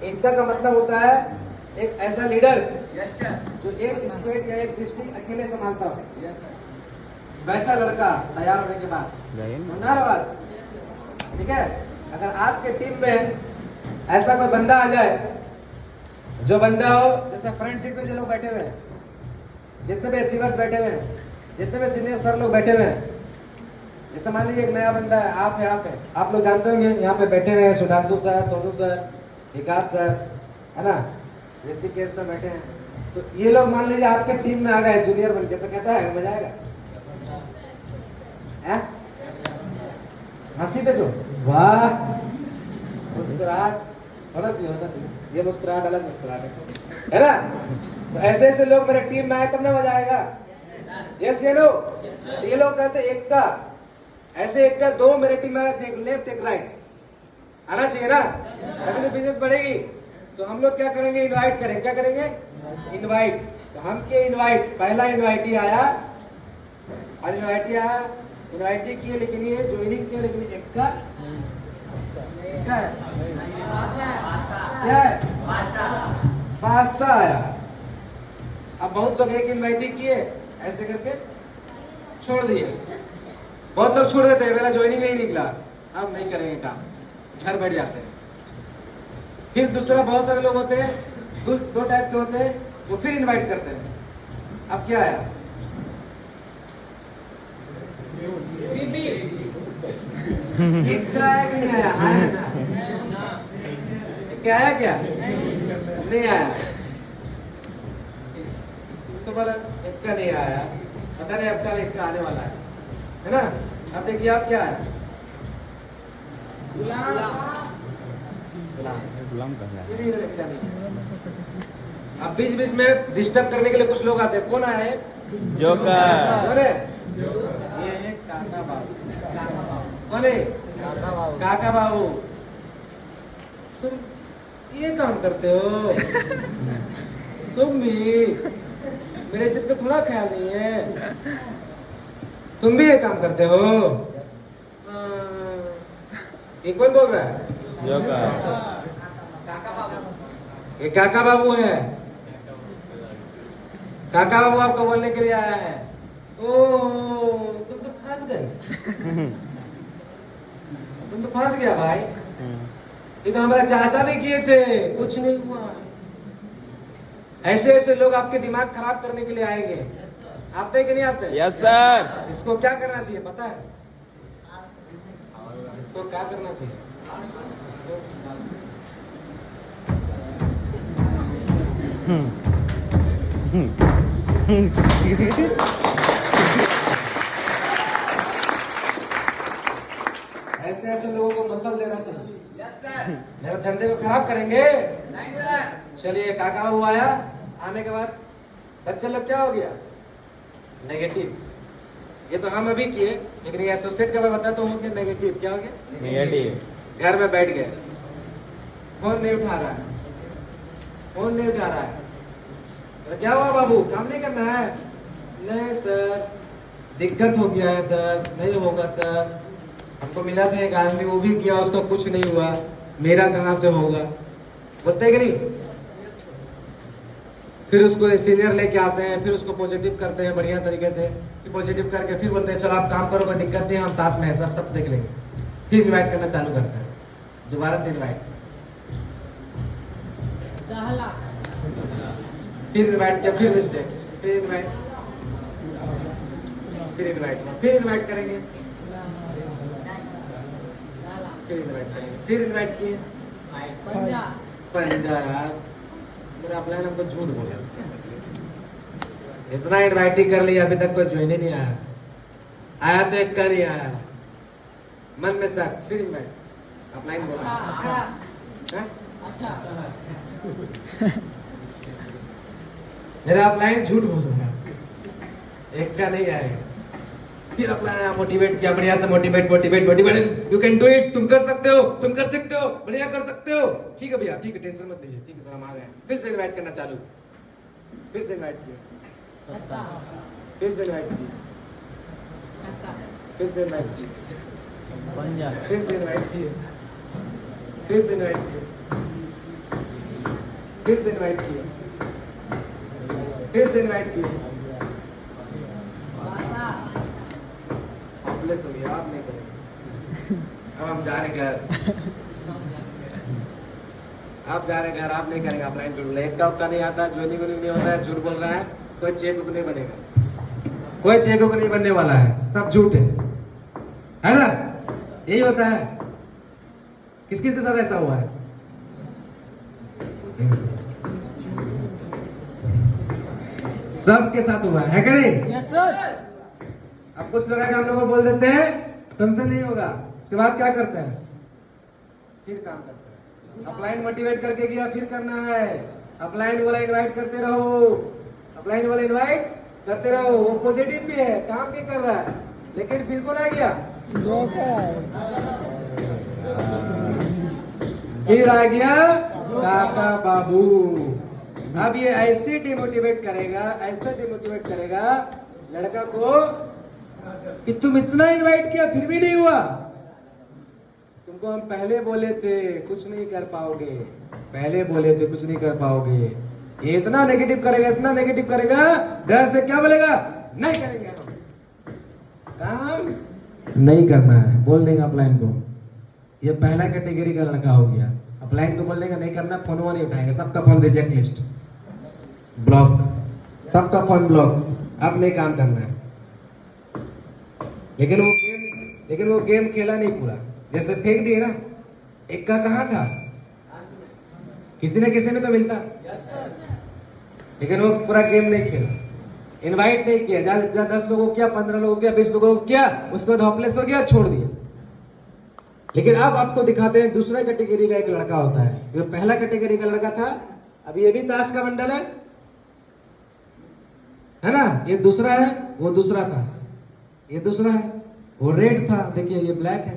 एकता का मतलब होता है एक ऐसा लीडर जो एक स्टेट या एक डिस्ट्रिक्ट अकेले संभालता हो। वैसा लड़का तैयार होने के बाद बात ठीक है। अगर आपके टीम में ऐसा कोई बंदा आ जाए, जो बंदा हो, जैसे फ्रंट सीट पे जो लोग बैठे हुए हैं, जितने भी अचीवर्स बैठे हुए हैं, जितने भी सीनियर सर लोग बैठे हुए हैं, जैसे मान लीजिए एक नया बंदा है, आप यहाँ पे, आप लोग जानते होंगे यहाँ पे बैठे हुए हैं सुधांशु सर, सोनू सर, विकास सर, है ना, ऋषिकेश सर बैठे हैं। तो ये लोग मान लीजिए आपके टीम में आ गए जूनियर बन के, तो कैसा है, मजा आएगा? हंसी तो जो वाह, मुस्कुराहट होना चाहिए, ये मुस्कुराहट अलग मुस्कुराहट है ना। तो ऐसे ऐसे लोग मेरे टीम में आए तब ना मजा आएगा। यस ये लोग, ये लोग कहते हैं एक का, ऐसे एक का दो मेरे टीम में आना चाहिए, एक लेफ्ट एक राइट आना चाहिए ना, तभी तो बिजनेस बढ़ेगी। तो हम लोग क्या करेंगे, इनवाइट करेंगे, क्या करेंगे, इनवाइट। तो हम के इनवाइट, पहला इनवाइटी आया और इनवाइटी आया, इनवाइटी किए, लेकिन ये ज्वाइनिंग किया, लेकिन एक का क्या है, क्या है, पासा आया। अब बहुत लोग एक इनवाइटी किए, ऐसे करके छोड़ दिए। बहुत लोग छोड़ देते हैं, मेरा ज्वाइनिंग नहीं निकला, अब नहीं करेंगे काम, घर बैठ जाते हैं। फिर दूसरा बहुत सारे लोग होते हैं, दो टाइप के होते हैं, वो फिर इनवाइट करते हैं। अब क्या आया, एक का आया कि नहीं आया, आया ना, क्या आया, क्या नहीं आया, तो बोला एक का नहीं आया, पता नहीं अब का एक का आने वाला है ना। अब देखिए आप क्या है, गुलाम कहना है। अब बीच बीच में डिस्टर्ब करने के लिए कुछ लोग आते हैं। कौन आए, जोकर, कौन है, ये है काका बाबू। कौन है, काका बाबू। तुम ये काम करते हो, तुम भी, मेरे इज्जत का थोड़ा ख्याल नहीं है, तुम भी ये काम करते हो। ये कौन बोल रहा है, जोकर, ये काका बाबू है। काका बाबू आपको बोलने के लिए आया है। ओ तुम तो फंस गए, तुम तो फंस गया भाई। ये तो हमारा चाचा भी किए थे, कुछ नहीं हुआ। ऐसे ऐसे लोग आपके दिमाग खराब करने के लिए आएंगे। आते कि नहीं आते? Yes sir. इसको क्या करना चाहिए पता है, इसको क्या करना चाहिए, ऐसे ऐसे लोगों को मसल देना चाहिए। मेरे धंधे को खराब करेंगे। चलिए काका बाबू आया, आने के बाद बच्चे लोग क्या हो गया, नेगेटिव। ये तो हम अभी किए, लेकिन ये एसोसिएट का मैं बताता हूँ कि नेगेटिव क्या हो गया, नेगेटिव। घर में बैठ गए, फोन नहीं उठा रहा है, फोन नहीं उठा रहा है। तो क्या हुआ बाबू, काम नहीं करना है? नहीं सर, दिक्कत हो गया है सर, नहीं होगा सर, हमको मिला था एक आदमी, वो भी किया, उसका कुछ नहीं हुआ, मेरा कहाँ से होगा, बोलते कि नहीं। फिर उसको सीनियर लेके आते हैं, फिर उसको पॉजिटिव करते हैं बढ़िया तरीके से, फिर पॉजिटिव करके फिर बोलते हैं चलो आप काम करो, कोई दिक्कत नहीं, हम साथ में हैं, सब देख लेंगे। फिर इनवाइट करना चालू करते हैं, दोबारा से इनवाइट, फिर इनवाइट किया, फिर मिस्टेक, फिर इनवाइट, फिर इनवाइट किया, फिर इनवाइट करेंगे, फिर इनवाइट करेंगे, फिर इनवाइट किए। पंजा यार, मेरा प्लान हमको झूठ बोला, इतना इनवाइट ही कर लिया, अभी तक कोई ज्वाइन ही नहीं आया, आया तो एक का नहीं आया, मन में शक, फिर इनवाइट, अपलाइन बोला, मेरा अपलाइन झूठ बोल रहा, एक का नहीं आएगा, फिर अपना मोटिवेट किया, बढ़िया से motivate, you can do it, तुम कर सकते हो, तुम कर सकते हो, बढ़िया कर सकते हो, ठीक है भैया, ठीक है, टेंशन मत लीजिए, ठीक है सर, हम आ गए। फिर से इनवाइट करना चालू, फिर से इनवाइट किया, फिर से इनवाइट किया, फिर से इनवाइट किया, फिर से इनवाइट किया, फिर से इनवाइट किया, फिर से इनवाइट किए, फिर से इनवाइट किए। हॉपलेस हो गया, आप नहीं करेंगे। अब हम जा रहे घर, आप जा रहे घर, आप नहीं करेंगे ऑफलाइन जुड़। एक का नहीं आता, ज्वाइनिंग नहीं होता है, झूठ बोल रहा है, कोई चेक बुक नहीं बनेगा, कोई चेक बुक नहीं बनने वाला है, सब झूठ है ना? यही होता है। किस किस के साथ ऐसा हुआ है? सबके साथ हुआ है कि नहीं? Yes sir. अब कुछ लोग हम लोग को बोल देते हैं तुमसे नहीं होगा, उसके बाद क्या करते हैं? फिर काम करते हैं। अपलाइन मोटिवेट करके गया, फिर करना है। अपलाइन वाला इनवाइट करते रहो, अपलाइन वाला इनवाइट करते रहो। वो पॉजिटिव भी है, काम भी कर रहा है, लेकिन फिर कौन आ गया? फिर आ गया काका बाबू। अब ये ऐसे डिमोटिवेट करेगा, ऐसा डिमोटिवेट करेगा लड़का को कि तुम इतना इनवाइट किया फिर भी नहीं हुआ। तुमको हम पहले बोले थे कुछ नहीं कर पाओगे, पहले बोले थे कुछ नहीं कर पाओगे। ये इतना नेगेटिव करेगा, इतना नेगेटिव करेगा, डर से क्या बोलेगा? नहीं करेंगे हम, काम नहीं करना है, बोल देंगे अपलाइन को। ये पहला कैटेगरी का लड़का हो गया। अपलाइन को बोल देंगे नहीं करना, फोन वो नहीं उठाएंगे, सबका फोन रिजेक्ट लिस्ट, ब्लॉक, सबका फोन ब्लॉक, अब नहीं काम करना है। लेकिन वो गेम खेला नहीं पूरा, जैसे फेंक दिए ना, एक का कहाँ था, किसी न किसी में तो मिलता, लेकिन वो पूरा गेम नहीं खेला, इनवाइट नहीं किया। जहाँ 10 लोगों को किया, 15 लोगों को किया, 20 लोगों को किया, उसके बाद हॉपलेस हो गया, छोड़ दिया। लेकिन अब आपको दिखाते हैं दूसरा कैटेगरी का एक लड़का होता है। जो पहला कैटेगरी का लड़का था, अब ये भी ताश का बंडल है ना? ये दूसरा है, वो दूसरा था, ये दूसरा है, वो रेड था, देखिए ये ब्लैक है।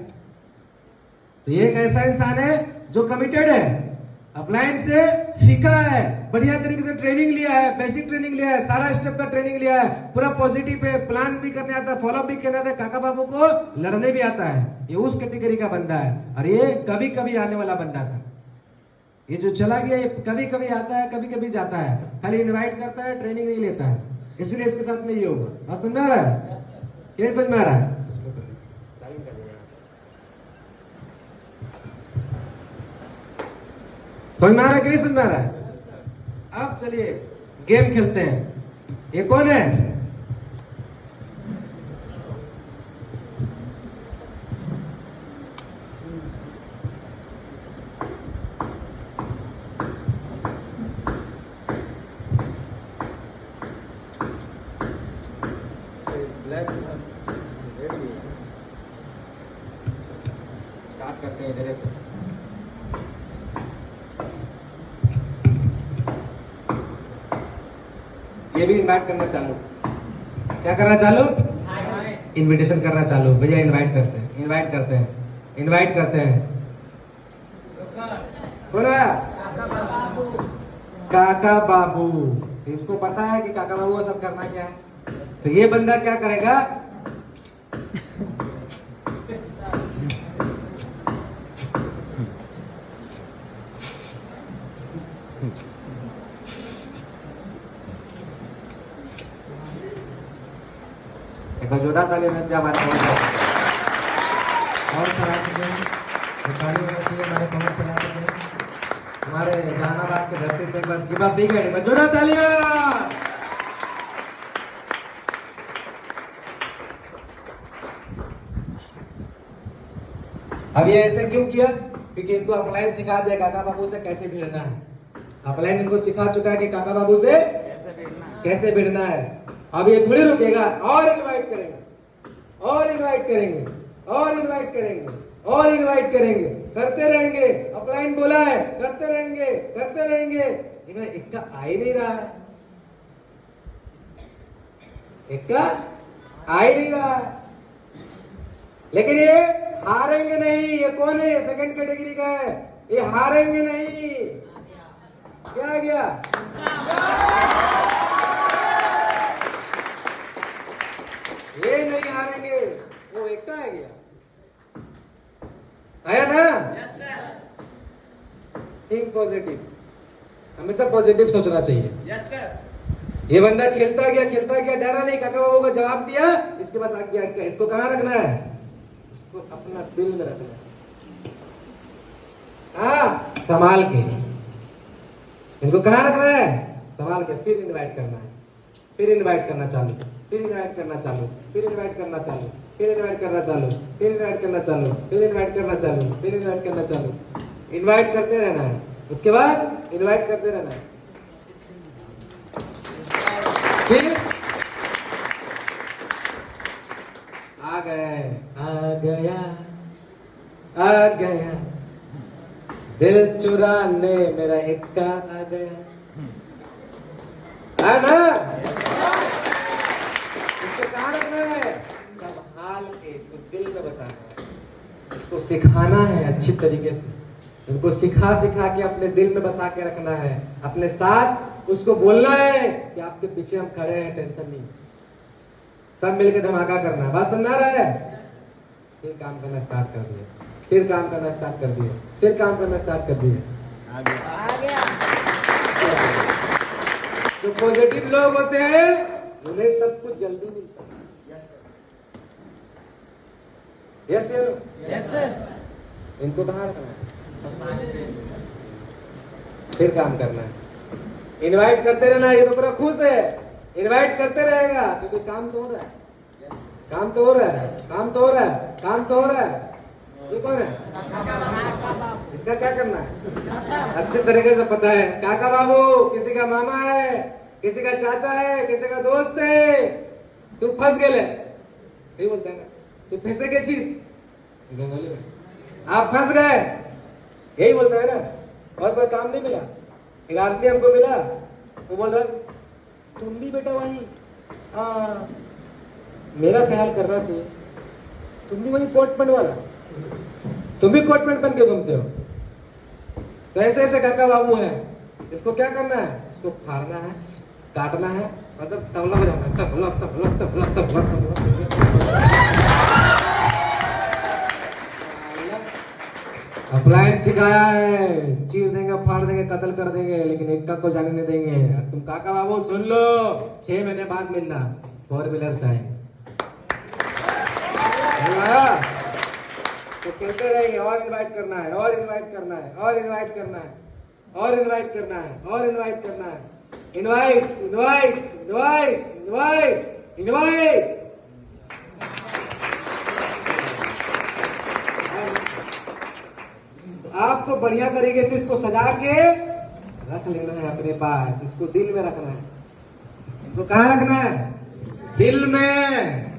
तो ये एक ऐसा इंसान है जो कमिटेड है, अपलाइन से सीखा है, बढ़िया तरीके से ट्रेनिंग लिया है, बेसिक ट्रेनिंग लिया है, सारा स्टेप का ट्रेनिंग लिया है, पूरा पॉजिटिव है, प्लान भी करने आता है, फॉलो भी करने आता है, काका बाबू को लड़ने भी आता है। ये उस कैटेगरी का बंदा है, और ये कभी कभी आने वाला बंदा था। ये जो चला गया, ये कभी कभी आता है, कभी कभी जाता है, खाली इन्वाइट करता है, ट्रेनिंग नहीं लेता है। इसलिए इसके साथ में ये होगा। बात समझ में आ रहा है? क्या समझ में आ रहा है? समझ में आ रहा है कि नहीं समझ में आ रहा है? अब चलिए गेम खेलते हैं। ये कौन है? स्टार्ट करते हैं इधर से। ये भी इनवाइट करना चालू, क्या करना चालू? इनविटेशन करना चालू। भैया इनवाइट करते हैं, इनवाइट करते हैं, इनवाइट करते हैं। कौन आया? काका बाबू। इसको पता है कि काका बाबू को सब करना क्या है। तो ये बंदा क्या करेगा? जोड़ा ताली होना चाहिए हमारे पवन और ताली होना चाहिए हमारे पवन सराय के, हमारे जहानाबाद के धरती से एक बार गिव अप बिग हैंड में जोड़ा तालियां। अब ये ऐसे क्यों किया? क्योंकि इनको अपलाइन सिखा दिया काका बाबू से कैसे भिड़ना है। अपलाइन इनको सिखा चुका है कि काका बाबू से कैसे भिड़ना है। अब ये थोड़ी रुकेगा, और इनवाइट करेंगे, और इनवाइट करेंगे, और इनवाइट करेंगे, और इनवाइट करेंगे, करते रहेंगे। अपलाइन बोला है, करते रहेंगे, करते रहेंगे। लेकिन इक्का आ ही नहीं रहा है, इक्का आ ही नहीं रहा है। लेकिन ये हारेंगे नहीं। ये कौन है? ये सेकंड कैटेगरी का है। ये हारेंगे नहीं। क्या आ गया? ये नहीं हारेंगे। वो एकता आ गया, आया ना? थिंक पॉजिटिव, हमेशा पॉजिटिव सोचना चाहिए। Yes sir. ये बंदा खेलता गया, डरा नहीं, काका बाबू को जवाब दिया, इसके बाद आगे क्या, इसको कहाँ रखना है, इसको अपना दिल में रखना है। हाँ, संभाल के, इनको कहाँ रखना है, संभाल के। फिर इनवाइट करना है, फिर इनवाइट करना चालू, फिर इनवाइट करना चालू, फिर इनवाइट करना चालू, फिर इनवाइट करना चालू, फिर इनवाइट करना चालू, फिर इनवाइट करना चालू, फिर इनवाइट करना चालू, इनवाइट करते रहना है। उसके बाद इनवाइट करते रहना है। फिर आ गया दिल चुराने मेरा इक्का आ गया, है ना? इसको कहाँ रखना है, संभाल के, इसको दिल में बसाना है, इसको सिखाना है अच्छी तरीके से, इनको सिखा के अपने दिल में बसा के रखना है, अपने साथ उसको बोलना है कि आपके पीछे हम खड़े हैं, टेंशन नहीं, सब मिलकर धमाका करना है। बात समझ आ रहा है? फिर काम करना स्टार्ट कर दिए, फिर काम करना स्टार्ट कर दिए, फिर काम करना स्टार्ट कर दिए। आ गया। जो पॉजिटिव लोग होते हैं उन्हें सब कुछ जल्दी मिलता है। Yes yes sir. इनको कहाँ रखना है, फिर काम करना है, इनवाइट करते रहना। ये तो पूरा खुश है, इनवाइट करते रहेगा क्योंकि काम तो हो रहा है, काम तो हो रहा है, काम तो हो रहा है, काम तो हो रहा है। ये कौन है, इसका क्या करना है, अच्छे तरीके से पता है। काका बाबू किसी का मामा है, किसी का चाचा है, किसी का दोस्त है, तू फंस गए, यही बोलता है ना, तू फंसे के चीज बंगाली में, आप फंस गए, यही बोलता है ना। और कोई काम नहीं मिला। एक आदमी हमको मिला, वो बोल रहा तुम भी बेटा वही, हाँ मेरा ख्याल करना चाहिए, तुम भी वही कोट पैंट वाला, तुम भी कोट पैंट पहन के घूमते हो। तो ऐसे ऐसे काका बाबू है, इसको क्या करना है, इसको फाड़ना है, काटना है, मतलब तबला बजाना है, तबला तबला तबला तबला तबला। अप्लायंस सिखाया है, चीर देंगे, फाड़ देंगे, कत्ल कर देंगे, लेकिन इक्का को जाने नहीं देंगे। तुम काका बाबू सुन लो, 6 महीने बाद मिलना, 4 व्हीलर से आएंगे। तो कहते रहेंगे, और इनवाइट करना है, और इनवाइट करना है, और इनवाइट करना है, और इनवाइट करना है, और इनवाइट करना है, invite invite invite invite invite. आपको बढ़िया तरीके से इसको सजा के रख लेना है अपने पास, इसको दिल में रखना है। इनको कहाँ रखना है, दिल में।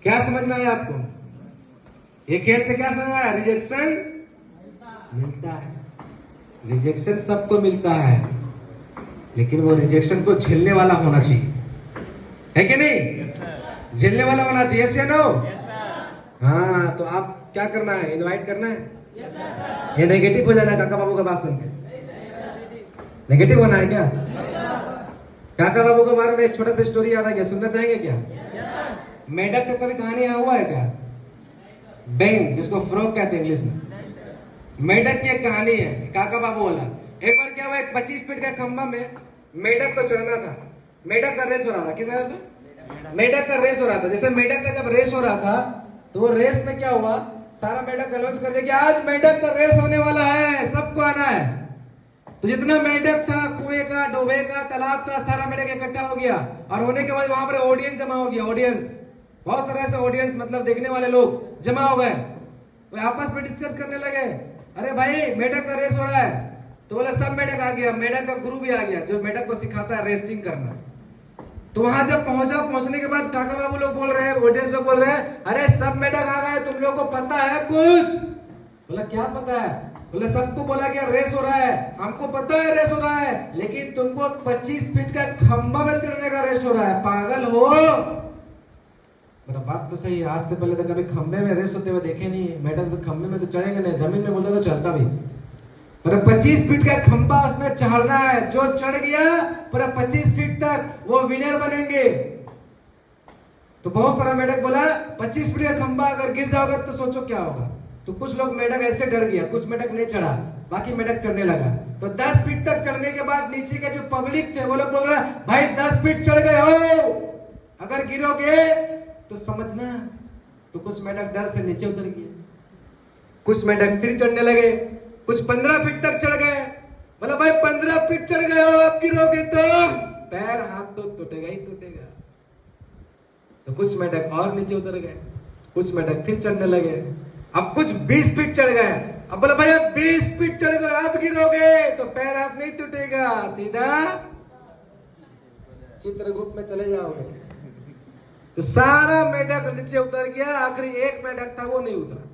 क्या समझ में आया आपको, ये खेल से क्या समझ में आया, रिजेक्शन मिलता है, रिजेक्शन सबको मिलता है, लेकिन वो रिजेक्शन को झेलने वाला होना चाहिए, है कि नहीं, झेलने वाला होना चाहिए, यस या नो। हाँ, तो आप क्या करना है, इनवाइट करना है। ये नेगेटिव हो जाना है काका बाबू का बात सुन के, नेगेटिव होना है क्या। काका बाबू के बारे में एक छोटा सा स्टोरी याद आ गया, सुनना चाहेंगे क्या। मेढक का कभी कहानी यहाँ हुआ है क्या, बैंग जिसको फ्रॉग कहते हैं इंग्लिश में, मेढक की एक कहानी है। काका बाबू बोला, एक बार क्या हुआ, एक 25 फीट का खंभा में मेढक को चढ़ना था। मेढक का रेस हो रहा था, किस तरह से, मेढक का रेस हो रहा था। जैसे मेढक का जब रेस हो रहा था, तो वो रेस में क्या हुआ, सारा मेढक अनाउंस कर दिया कि आज मेढक का रेस होने वाला है, सबको आना है। तो जितना मेढक था, कुएं का, डोबे का, तालाब का, सारा मेढक इकट्ठा हो गया, और होने के बाद वहां पर ऑडियंस जमा हो गया, ऑडियंस, बहुत सारे ऐसे ऑडियंस, मतलब देखने वाले लोग जमा हो गए। वो आपस में डिस्कस करने लगे, अरे भाई मेढक का रेस हो रहा है। तो बोला सब मेढक आ गया, मेढक का गुरु भी आ गया जो मेढक को सिखाता है रेसिंग करना। तो वहां जब पहुंचने के बाद काका बाबू लोग बोल रहे हैं, ऑडियंस लोग बोल रहे हैं, अरे सब मेढक आ गए, तुम लोग को पता है कुछ। बोला क्या पता है, बोले सबको बोला गया रेस हो रहा है, हमको पता है रेस हो रहा है, लेकिन तुमको 25 फीट का खंभा में चढ़ने का रेस हो रहा है, पागल हो। मेरा बात तो सही है, आज से पहले तो कभी खंभे में रेस होते हुए देखे नहीं है। मेढक तो खंभे में तो चढ़ेंगे नहीं, जमीन में बोलता तो चलता भी, पर 25 फीट का खंभा उसमें चढ़ना है, जो चढ़ गया पूरा 25 फीट तक वो विनर बनेंगे। तो बहुत सारा मेढक बोला 25 फीट का खंभा अगर गिर जाओगे तो सोचो क्या होगा। तो कुछ लोग मेढक ऐसे डर गया, कुछ मेढक नहीं चढ़ा, बाकी मेढक चढ़ने लगा। तो 10 फीट तक चढ़ने के बाद नीचे के जो पब्लिक थे वो लोग बोल रहे भाई 10 फीट चढ़ गए हो, अगर गिरोगे तो समझना। तो कुछ मेढक डर से नीचे उतर गए, कुछ मेढक फिर चढ़ने लगे, कुछ 15 फीट तक चढ़ गए। बोला भाई 15 फीट चढ़ गए हो, अब गिरोगे तो पैर हाथ तो टूटेगा ही टूटेगा। तो कुछ मेढक और नीचे उतर गए, कुछ मेढक फिर चढ़ने लगे। अब कुछ 20 फीट चढ़ गए। अब बोला भाई अब 20 फीट चढ़ गए, अब गिरोगे तो पैर हाथ नहीं टूटेगा, सीधा चित्रगुप्त में चले जाओगे। तो सारा मेढक नीचे उतर गया, आखिरी एक मेढक था वो नहीं उतरा,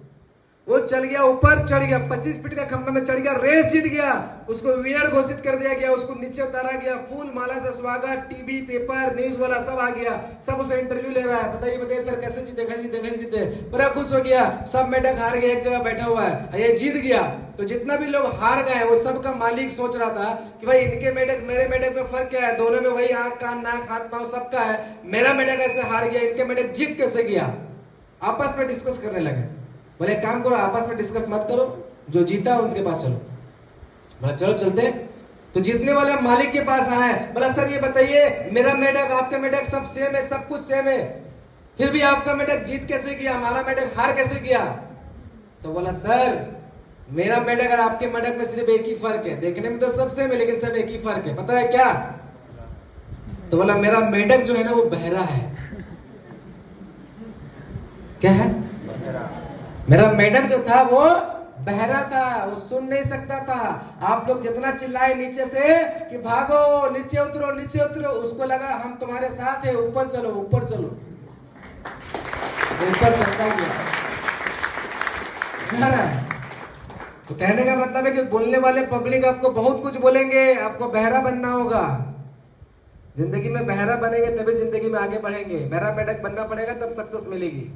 वो चल गया ऊपर, चढ़ गया 25 फीट का खंभे में चढ़ गया, रेस जीत गया, उसको विनर घोषित कर दिया गया, उसको नीचे उतारा गया, फूल माला से स्वागत, टीवी पेपर न्यूज वाला सब आ गया, सब उसे इंटरव्यू ले रहा है, बताइए सर कैसे जीते, कैसे जीते, बड़ा खुश हो गया। सब मेढक हार गया, एक जगह बैठा हुआ है, ये जीत गया। तो जितना भी लोग हार गए वो सबका मालिक सोच रहा था कि भाई इनके मेढक मेरे मेढक में फर्क क्या है, दोनों में वही आंख कान नाक हाथ पांव सबका है, मेरा मेढक ऐसे हार गया, इनके मेढक जीत कैसे गया। आपस में डिस्कस करने लगे। बोले काम करो, आपस में डिस्कस मत करो, जो जीता उनके पास चलो। बोला चलो चलते। तो जीतने वाले मालिक के पास आए। बोला सर ये बताइए, मेरा मेढक आपका मेढक सब सेम है, सब कुछ सेम है, फिर भी आपका मेढक जीत कैसे गया, हमारा मेढक हार कैसे गया। तो बोला सर मेरा मेढक और आपके मेढक में सिर्फ एक ही फर्क है, देखने में तो सब सेम है लेकिन सब एक ही फर्क है, पता है क्या। तो बोला मेरा मेढक जो है ना वो बहरा है। क्या है? मेरा मेढक जो था वो बहरा था, वो सुन नहीं सकता था। आप लोग जितना चिल्लाए नीचे से कि भागो नीचे उतरो नीचे उतरो, उसको लगा हम तुम्हारे साथ है, ऊपर चलो ऊपर चलो, ऊपर चलता गया। तो कहने का मतलब है कि बोलने वाले पब्लिक आपको बहुत कुछ बोलेंगे, आपको बहरा बनना होगा। जिंदगी में बहरा बनेंगे तभी जिंदगी में आगे बढ़ेंगे, बहरा मेढक बनना पड़ेगा तब सक्सेस मिलेगी।